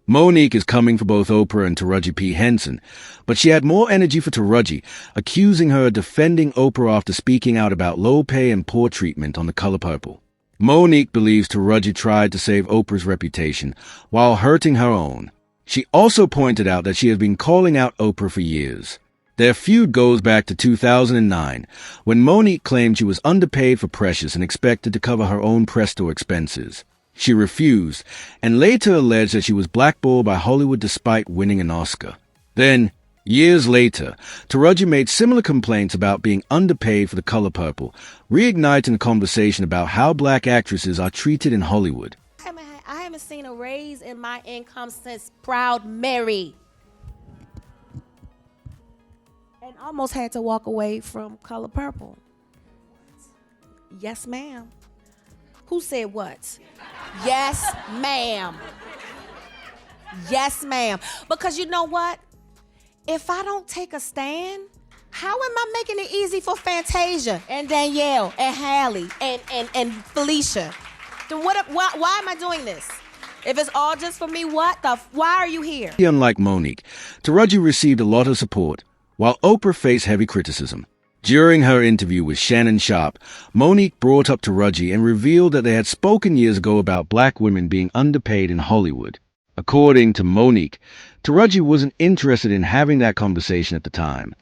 Monique is coming for both Oprah and Taraji P. Henson, but she had more energy for Taraji, accusing her of defending Oprah after speaking out about low pay and poor treatment on The Color Purple. Monique believes Taraji tried to save Oprah's reputation while hurting her own. She also pointed out that she has been calling out Oprah for years. Their feud goes back to 2009, when Monique claimed she was underpaid for Precious and expected to cover her own Presto expenses. She refused, and later alleged that she was blackballed by Hollywood despite winning an Oscar. Then, years later, Taraji made similar complaints about being underpaid for The Color Purple, reigniting a conversation about how black actresses are treated in Hollywood. I haven't seen a raise in my income since Proud Mary. And almost had to walk away from Color Purple. Yes, ma'am. Who said what? Yes, ma'am. Yes, ma'am. Because you know what? If I don't take a stand, how am I making it easy for Fantasia and Danielle and Hallie and Felicia? Then why am I doing this? If it's all just for me, why are you here? Unlike Monique, Taraji received a lot of support, while Oprah faced heavy criticism. During her interview with Shannon Sharpe, Monique brought up Taraji and revealed that they had spoken years ago about black women being underpaid in Hollywood. According to Monique, Taraji wasn't interested in having that conversation at the time.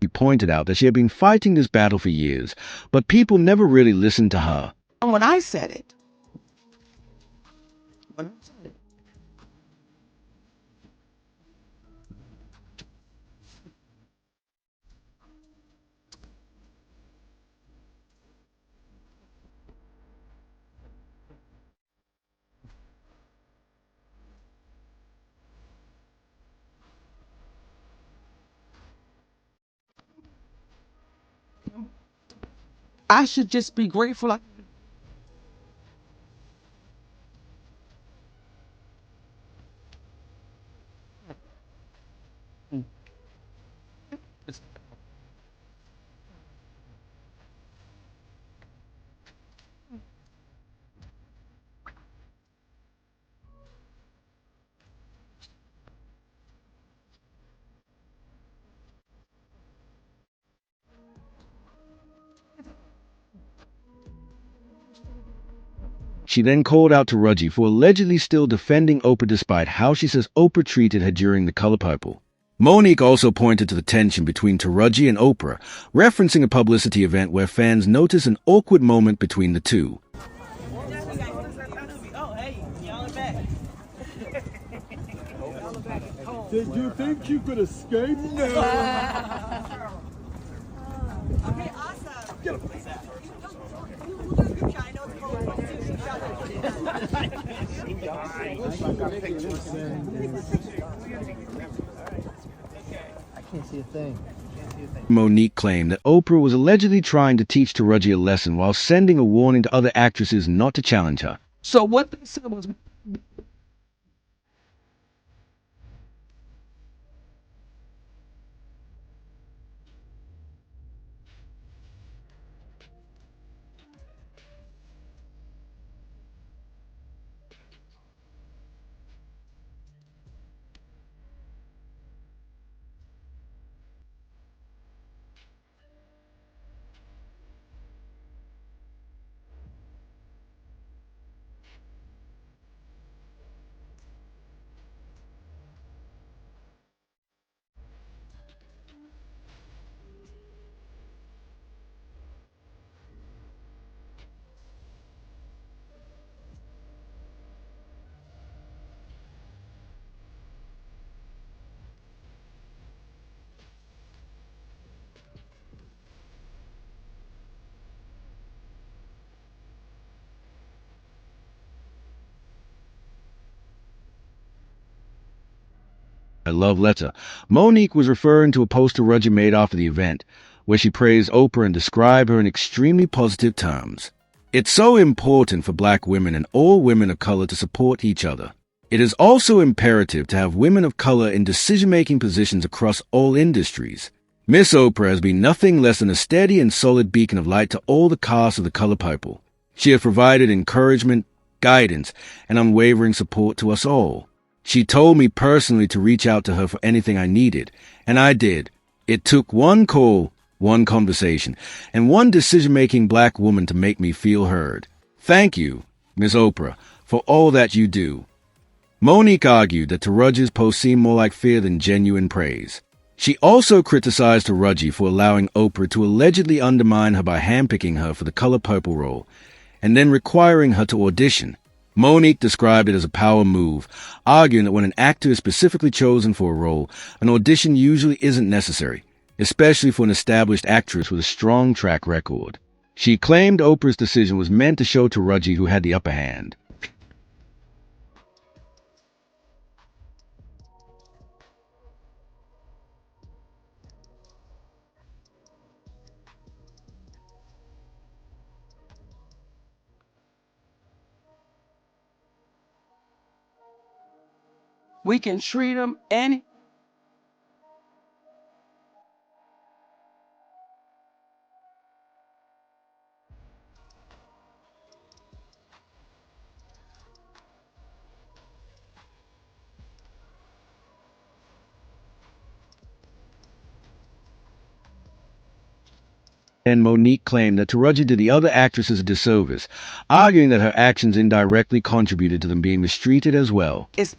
She pointed out that she had been fighting this battle for years, but people never really listened to her. When I said it, I should just be grateful. She then called out Taraji for allegedly still defending Oprah despite how she says Oprah treated her during The Color Purple. Monique also pointed to the tension between Taraji and Oprah, referencing a publicity event where fans noticed an awkward moment between the two. Did you think you could escape? No. Okay, awesome. Get him. We'll do a group shot. I know it's cold. I can't see a thing. Monique claimed that Oprah was allegedly trying to teach Taraji a lesson while sending a warning to other actresses not to challenge her. So what they said was, A love letter. Monique was referring to a post Taraji made after the event, where she praised Oprah and described her in extremely positive terms. It's so important for black women and all women of color to support each other. It is also imperative to have women of color in decision-making positions across all industries. Miss Oprah has been nothing less than a steady and solid beacon of light to all the cast of The Color Purple. She has provided encouragement, guidance, and unwavering support to us all. She told me personally to reach out to her for anything I needed, and I did. It took one call, one conversation, and one decision-making black woman to make me feel heard. Thank you, Miss Oprah, for all that you do. Monique argued that Taraji's post seemed more like fear than genuine praise. She also criticized Taraji for allowing Oprah to allegedly undermine her by handpicking her for the Color Purple role, and then requiring her to audition. Monique described it as a power move, arguing that when an actor is specifically chosen for a role, an audition usually isn't necessary, especially for an established actress with a strong track record. She claimed Oprah's decision was meant to show Taraji who had the upper hand. We can treat them any. And Monique claimed that Taraji did the other actresses a disservice, arguing that her actions indirectly contributed to them being mistreated as well. It's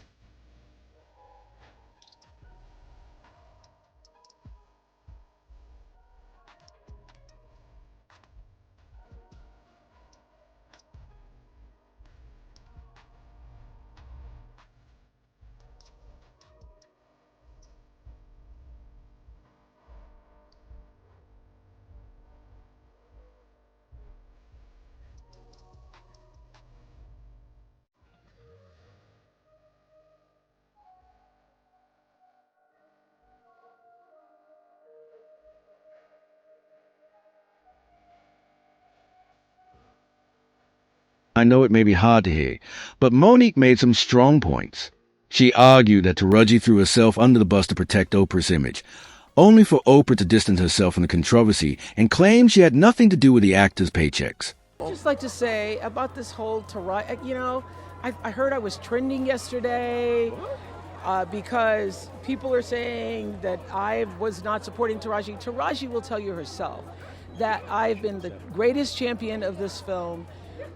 I know it may be hard to hear, but Monique made some strong points. She argued that Taraji threw herself under the bus to protect Oprah's image, only for Oprah to distance herself from the controversy and claim she had nothing to do with the actors' paychecks. I'd just like to say about this whole Taraji, I heard I was trending yesterday because people are saying that I was not supporting Taraji. Taraji will tell you herself that I've been the greatest champion of this film,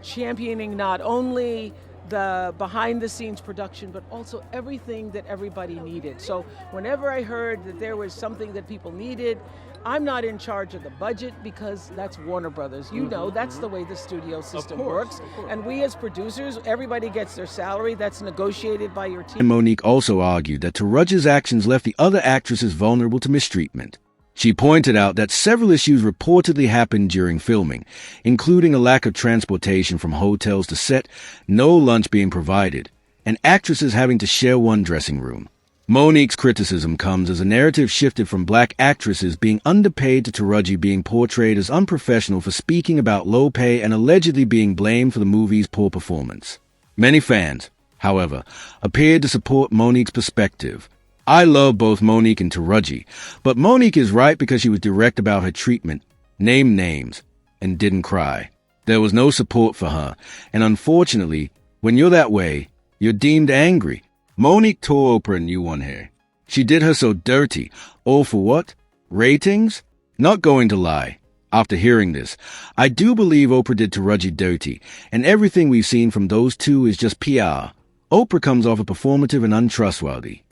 championing not only the behind the scenes production, but also everything that everybody needed. So whenever I heard that there was something that people needed, I'm not in charge of the budget because that's Warner Brothers. You know, that's the way the studio system works. And we as producers, everybody gets their salary. That's negotiated by your team. And Monique also argued that Taraji's actions left the other actresses vulnerable to mistreatment. She pointed out that several issues reportedly happened during filming, including a lack of transportation from hotels to set, no lunch being provided, and actresses having to share one dressing room. Monique's criticism comes as a narrative shifted from black actresses being underpaid to Taraji being portrayed as unprofessional for speaking about low pay and allegedly being blamed for the movie's poor performance. Many fans, however, appeared to support Monique's perspective. I love both Monique and Taraji, but Monique is right because she was direct about her treatment, named names, and didn't cry. There was no support for her, and unfortunately, when you're that way, you're deemed angry. Monique tore Oprah a new one here. She did her so dirty. All for what? Ratings? Not going to lie. After hearing this, I do believe Oprah did Taraji dirty, and everything we've seen from those two is just PR. Oprah comes off as performative and untrustworthy.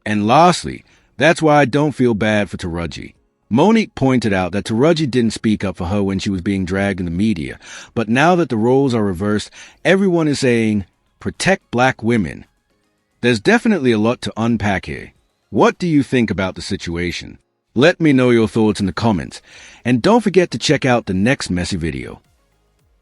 And lastly, that's why I don't feel bad for Taraji. Monique pointed out that Taraji didn't speak up for her when she was being dragged in the media, but now that the roles are reversed, everyone is saying, protect black women. There's definitely a lot to unpack here. What do you think about the situation? Let me know your thoughts in the comments, and don't forget to check out the next messy video.